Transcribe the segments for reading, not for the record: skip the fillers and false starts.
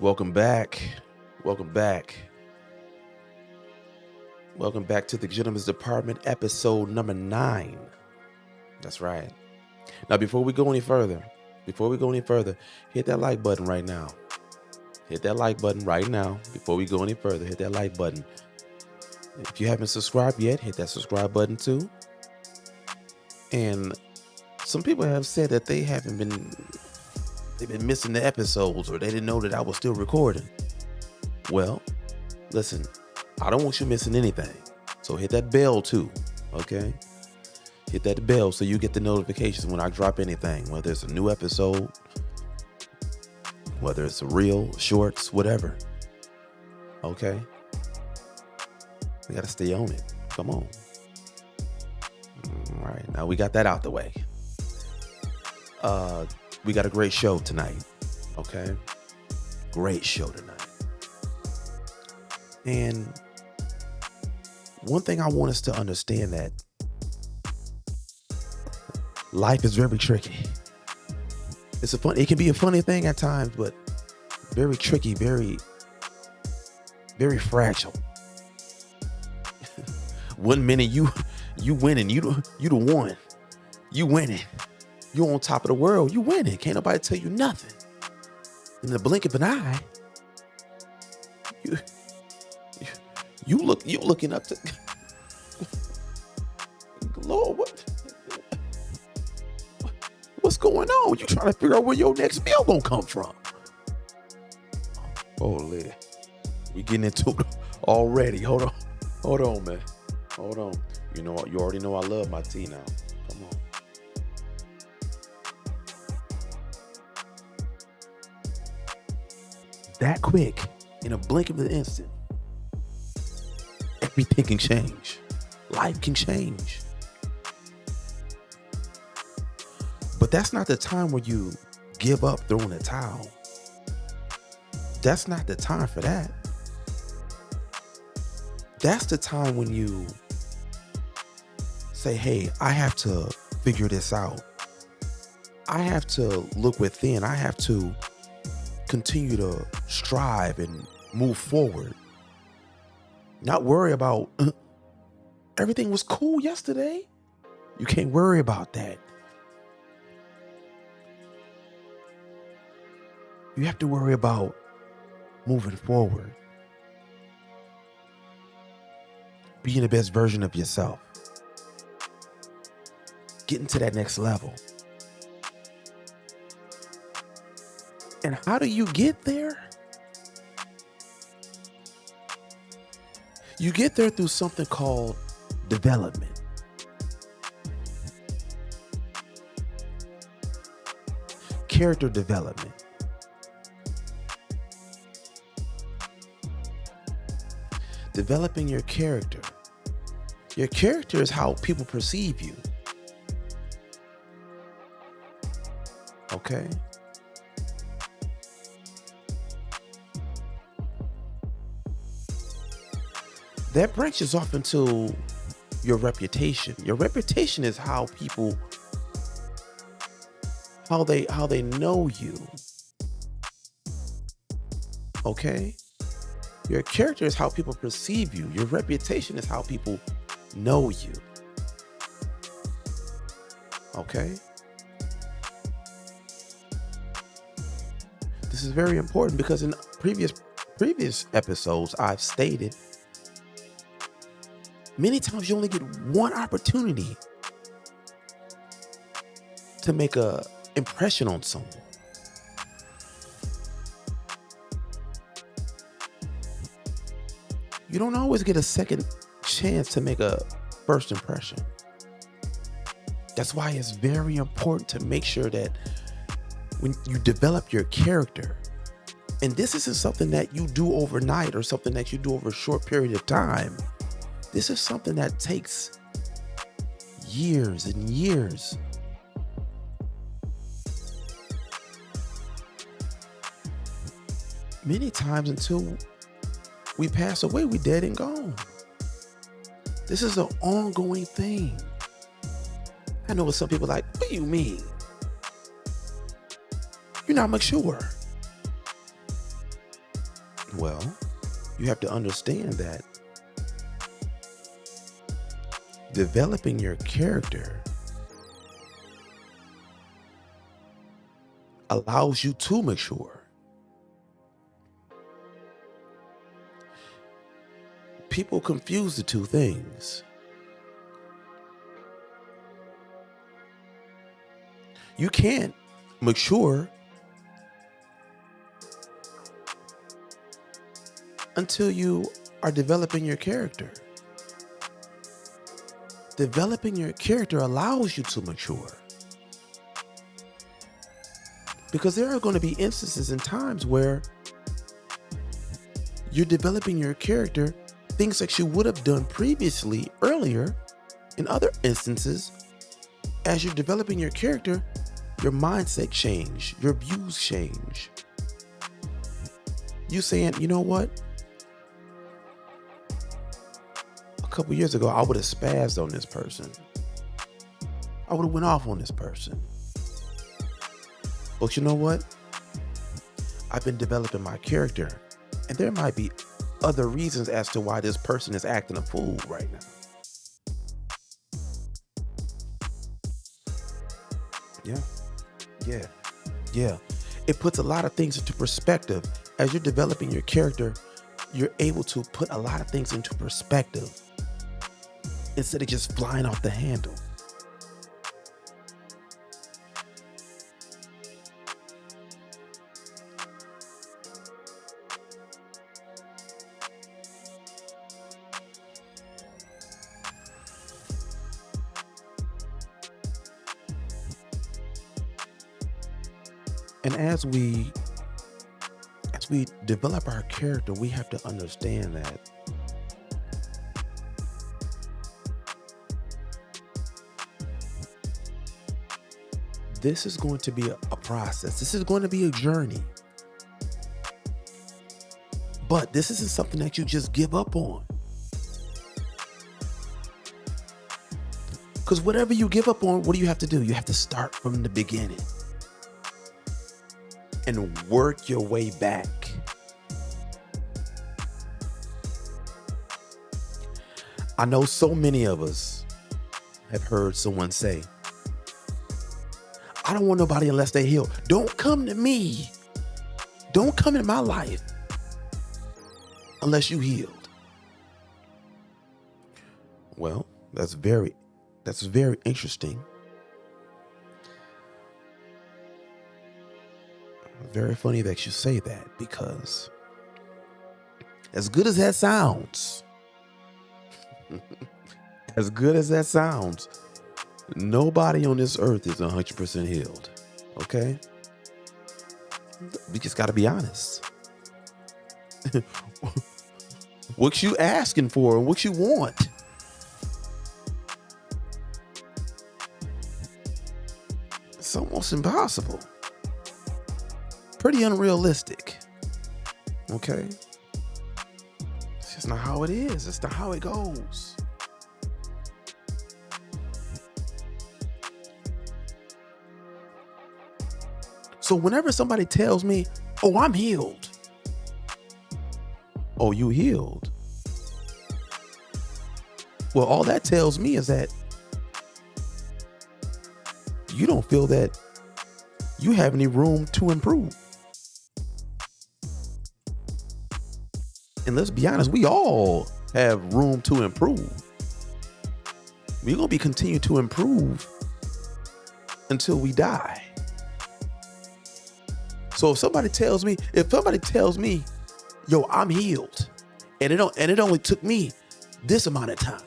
Welcome back. Welcome back. Welcome back to the Gentlemen's Department, episode number 9. That's right. Now, before we go any further, hit that like button right now. Hit that like button right now. Before we go any further, hit that like button. If you haven't subscribed yet, hit that subscribe button too. And some people have said that they've been missing the episodes, or they didn't know that I was still recording. Well, listen, I don't want you missing anything. So hit that bell too, okay? Hit that bell so you get the notifications when I drop anything, whether it's a new episode, whether it's a reel, shorts, whatever. Okay? We gotta stay on it. Come on. All right, now we got that out the way. We got a great show tonight. Okay? Great show tonight. And one thing I want us to understand, that life is very tricky. It can be a funny thing at times, but very tricky, very, very fragile. 1 minute you winning, you the one. You winning. You on top of the world. You winning. Can't nobody tell you nothing. In the blink of an eye, you looking up to Lord. What's going on? You trying to figure out where your next meal gonna come from? Holy, we getting into it already. Hold on, man. Hold on. You already know I love my tea now. Come on. That quick, in a blink of an instant, everything can change. Life can change. But that's not the time where you give up, throw in the towel. That's not the time for that. That's the time when you say, hey, I have to figure this out. I have to look within. I have to continue to strive and move forward. Not worry about everything was cool yesterday. You can't worry about that. You have to worry about moving forward. Being the best version of yourself. Getting to that next level. And how do you get there? You get there through something called development. Character development. Developing your character. Your character is how people perceive you. Okay? That branches off into your reputation. Your reputation is how people, how they know you. Okay? Your character is how people perceive you. Your reputation is how people know you. Okay? This is very important because in previous episodes I've stated many times you only get one opportunity to make a impression on someone. You don't always get a second chance to make a first impression. That's why it's very important to make sure that when you develop your character, and this isn't something that you do overnight or something that you do over a short period of time. This is something that takes years and years. Many times until we pass away, we dead and gone. This is an ongoing thing. I know what some people are like, what do you mean? You're not mature. Well, you have to understand that developing your character allows you to mature. People confuse the two things. You can't mature until you are developing your character. Developing your character allows you to mature. Because there are going to be instances and times where you're developing your character, things that you would have done previously, earlier. In other instances, as you're developing your character, your mindset change, your views change. You saying, you know what? A couple years ago, I would have spazzed on this person. I would have went off on this person. But you know what? I've been developing my character, and there might be other reasons as to why this person is acting a fool right now. Yeah. It puts a lot of things into perspective. As you're developing your character, you're able to put a lot of things into perspective instead of just flying off the handle. And as we develop our character, we have to understand that this is going to be a process. This is going to be a journey. But this isn't something that you just give up on. Because whatever you give up on, what do you have to do? You have to start from the beginning and work your way back. I know so many of us have heard someone say, I don't want nobody unless they heal. Don't come to me. Don't come in my life unless you healed. Well, that's very interesting. Very funny that you say that, because as good as that sounds, nobody on this earth is 100% healed. Okay? We just got to be honest. What you asking for and what you want. It's almost impossible. Pretty unrealistic. Okay? It's just not how it is. It's not how it goes. So whenever somebody tells me, oh, I'm healed. Oh, you healed? Well, all that tells me is that you don't feel that you have any room to improve. And let's be honest, we all have room to improve. We're going to be continue to improve until we die. So if somebody tells me, yo, I'm healed, and it only took me this amount of time.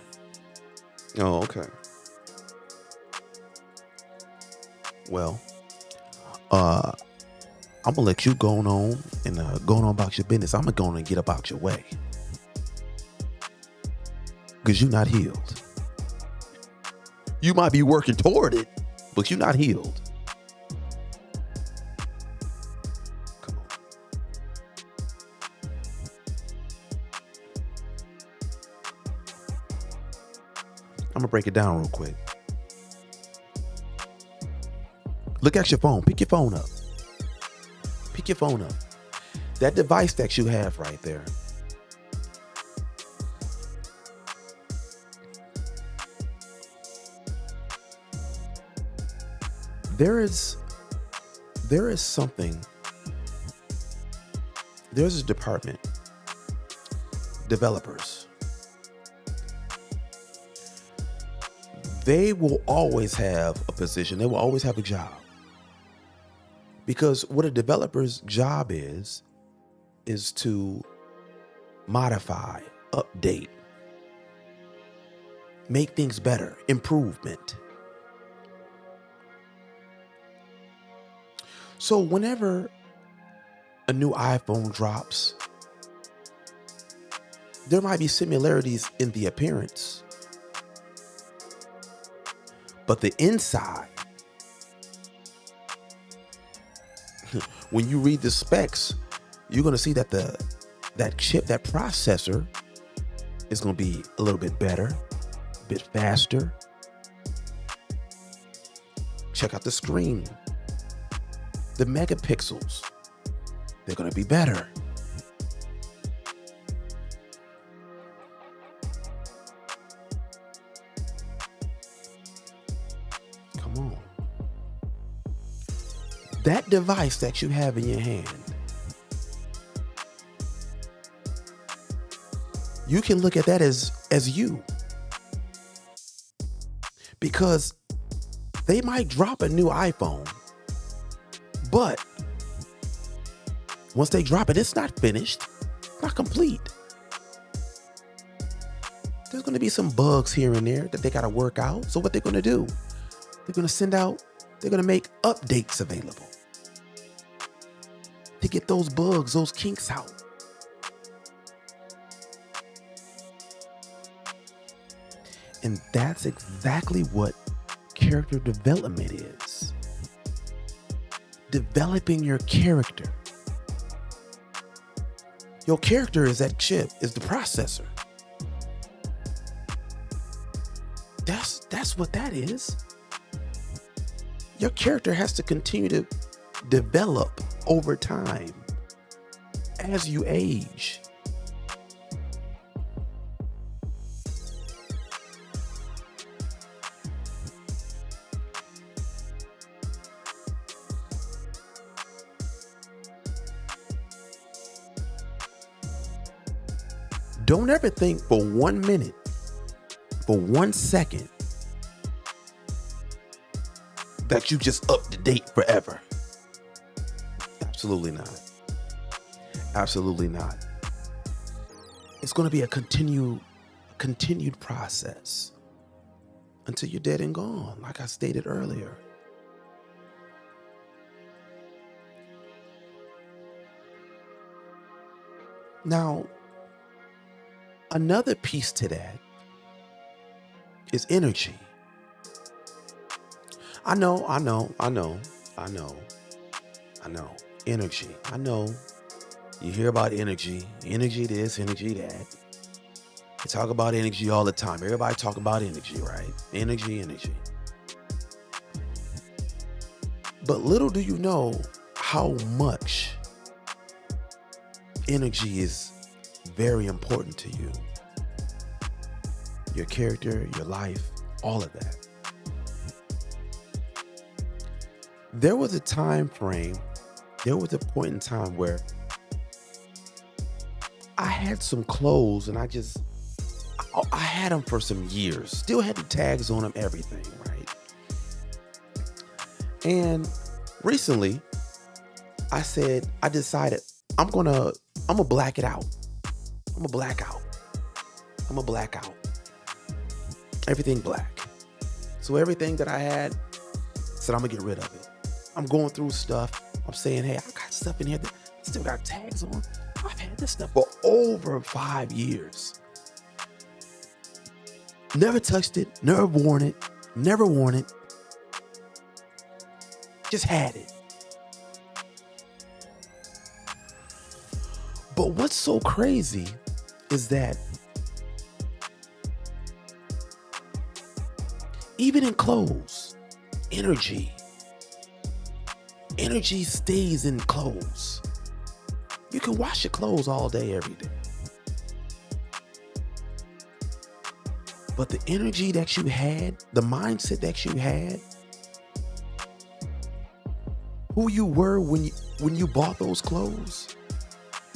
Oh, okay. Well, I'm gonna let you go on about your business. I'm gonna go on and get up out your way, because you're not healed. You might be working toward it, but you're not healed. Come on. I'm gonna break it down real quick. Look at your phone. Pick your phone up. That device that you have right there, there is something, there's a department, developers. They will always have a position. They will always have a job. Because what a developer's job is to modify, update, make things better, improvement. So whenever a new iPhone drops, there might be similarities in the appearance, but the inside, when you read the specs, you're going to see that that chip, that processor is going to be a little bit better, a bit faster. Check out the screen. The megapixels, they're going to be better. Come on. That device that you have in your hand, you can look at that as you. Because they might drop a new iPhone, but once they drop it, it's not finished, not complete. There's going to be some bugs here and there that they got to work out. So what they're going to do, they're going to make updates available to get those bugs, those kinks out. And that's exactly what character development is. Developing your character. Your character is that chip, is the processor. That's what that is. Your character has to continue to develop over time as you age. Don't ever think for 1 minute, for 1 second, that you just up to date forever. Absolutely not. Absolutely not. It's going to be a continued process until you're dead and gone, like I stated earlier. Now, another piece to that is energy. I know. Energy. I know. You hear about energy this, energy that. You talk about energy all the time. Everybody talk about energy, right? Energy. But little do you know how much energy is very important to you. Your character, your life, all of that. There was a time frame, there was a point in time where I had some clothes and I had them for some years. Still had the tags on them, everything, right? And recently, I decided I'm gonna black it out. I'm gonna black out. Everything black. So everything that I had, said I'm gonna get rid of it. I'm going through stuff. I'm saying, hey, I got stuff in here that still got tags on. I've had this stuff for over 5 years. Never touched it, never worn it. Just had it. But what's so crazy is that even in clothes, energy stays in clothes. You can wash your clothes all day, every day. But the energy that you had, the mindset that you had, who you were when you bought those clothes,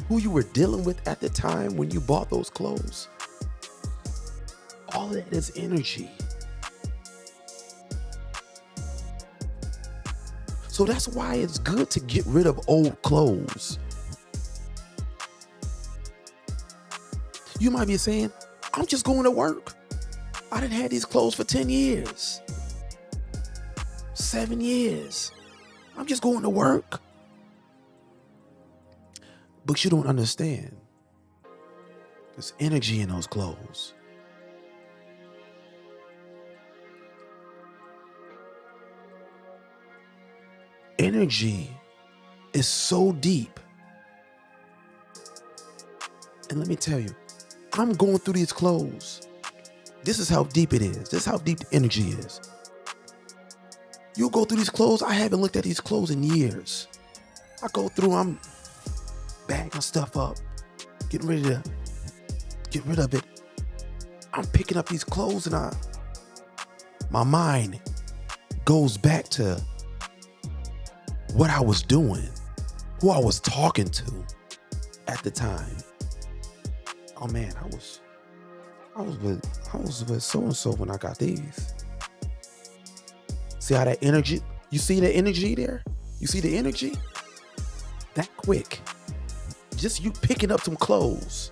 who you were dealing with at the time when you bought those clothes, all of that is energy. So that's why it's good to get rid of old clothes. You might be saying, I'm just going to work. I done had these clothes for 10 years, 7 years. I'm just going to work. But you don't understand. There's energy in those clothes. Energy is so deep. And let me tell you, I'm going through these clothes. This is how deep it is. This is how deep the energy is. You go through these clothes. I haven't looked at these clothes in years. I go through, I'm bagging stuff up, getting ready to get rid of it. I'm picking up these clothes and my mind goes back to what I was doing, who I was talking to at the time. Oh man, I was with so-and-so when I got these. See how that energy, you see the energy there? You see the energy? That quick. Just you picking up some clothes.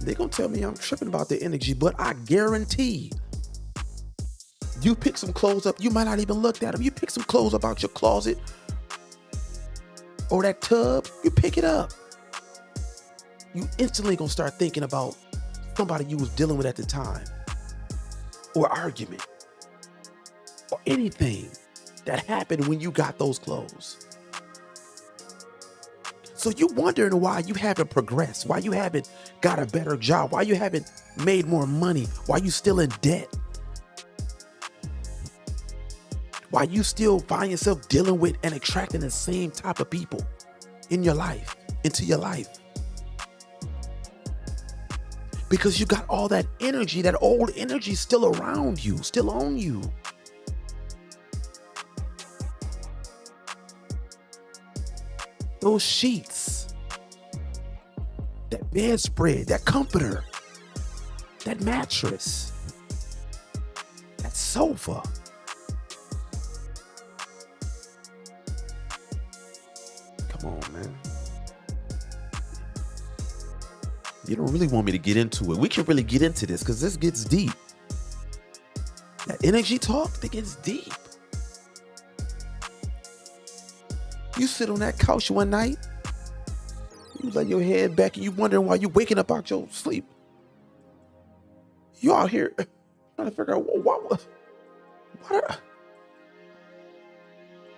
They're gonna tell me I'm tripping about the energy, but I guarantee you pick some clothes up, you might not even look at them. You pick some clothes up out your closet or that tub, you pick it up. You instantly gonna start thinking about somebody you was dealing with at the time, or argument, or anything that happened when you got those clothes. So you wondering why you haven't progressed, why you haven't got a better job, why you haven't made more money, why you still in debt, why you still find yourself dealing with and attracting the same type of people in your life, into your life. Because you got all that energy, that old energy still around you, still on you. Those sheets, that bedspread, that comforter, that mattress, that sofa. Come on, man. You don't really want me to get into it. We can really get into this because this gets deep. That energy talk, that gets deep. You sit on that couch one night, you lay your head back and you wondering why you waking up out your sleep. You out here trying to figure out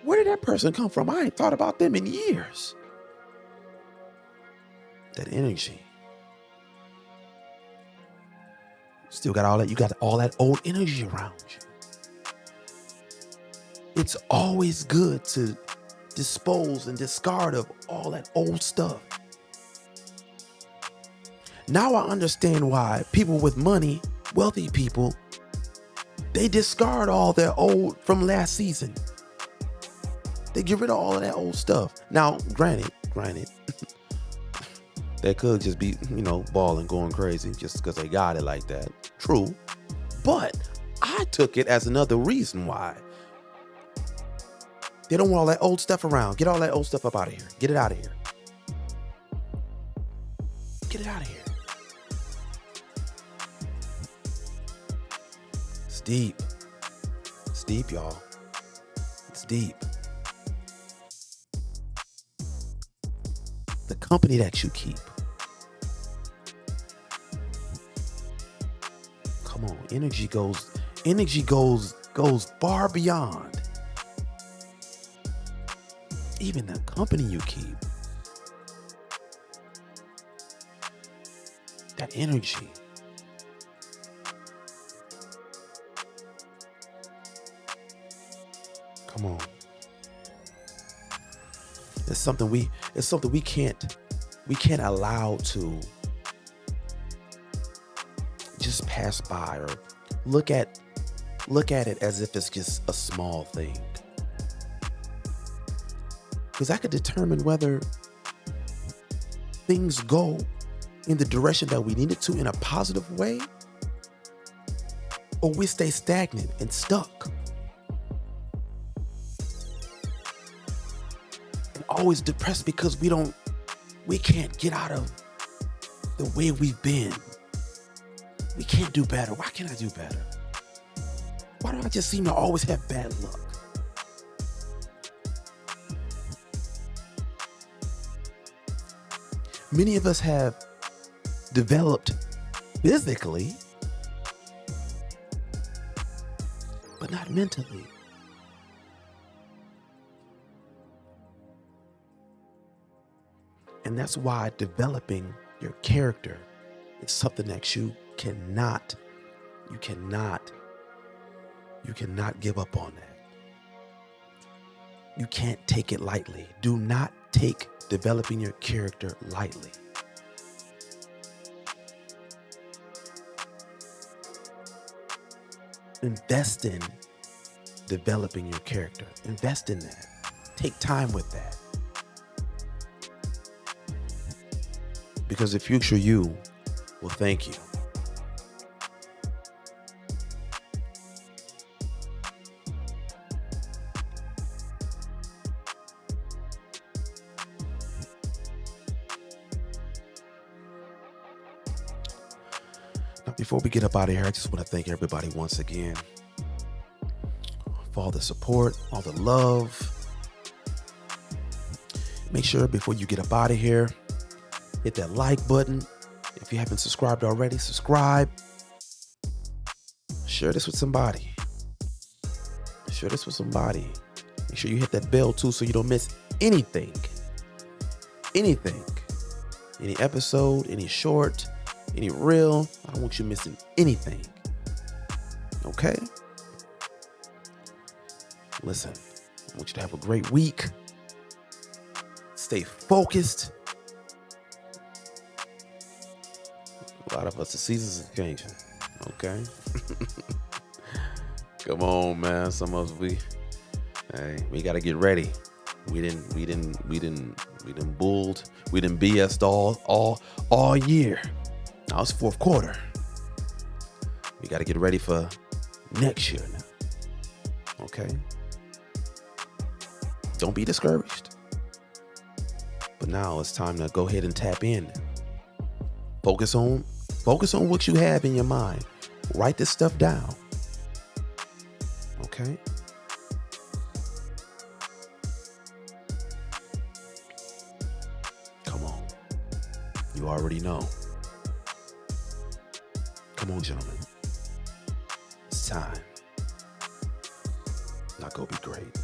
where did that person come from? I ain't thought about them in years. That energy. Still got all that, you got all that old energy around you. It's always good to dispose and discard of all that old stuff. Now I understand why people with money, wealthy people, they discard all their old from last season. They get rid of all of that old stuff. Now, granted, they could just be, balling, going crazy just because they got it like that. True. But I took it as another reason why. They don't want all that old stuff around. Get all that old stuff up out of here. Get it out of here. Get it out of here. It's deep. It's deep, y'all. It's deep. The company that you keep. Come on, energy goes far beyond even the company you keep. That energy. Come on. It's something we can't allow to just pass by or look at it as if it's just a small thing. Because that could determine whether things go in the direction that we need it to in a positive way, or we stay stagnant and stuck. And always depressed because we can't get out of the way we've been. We can't do better. Why can't I do better? Why do I just seem to always have bad luck? Many of us have developed physically, but not mentally. And that's why developing your character is something that you cannot give up on that. You can't take it lightly. Do not take developing your character lightly. Invest in developing your character. Invest in that. Take time with that. Because the future you will thank you. Now, before we get up out of here, I just want to thank everybody once again for all the support, all the love. Make sure before you get up out of here, hit that like button. If you haven't subscribed already, subscribe. Share this with somebody. Share this with somebody. Make sure you hit that bell too so you don't miss anything. Anything. Any episode, any short, any reel. I don't want you missing anything. Okay? Listen, I want you to have a great week. Stay focused. A lot of us, the seasons are changing. Okay? Come on, man. Some of us, we got to get ready. We didn't bulled. We didn't BS'd all year. Now it's fourth quarter. We got to get ready for next year now. Okay? Don't be discouraged. But now it's time to go ahead and tap in. Focus on what you have in your mind. Write this stuff down. Okay? Come on. You already know. Come on, gentlemen. It's time. Now go be great.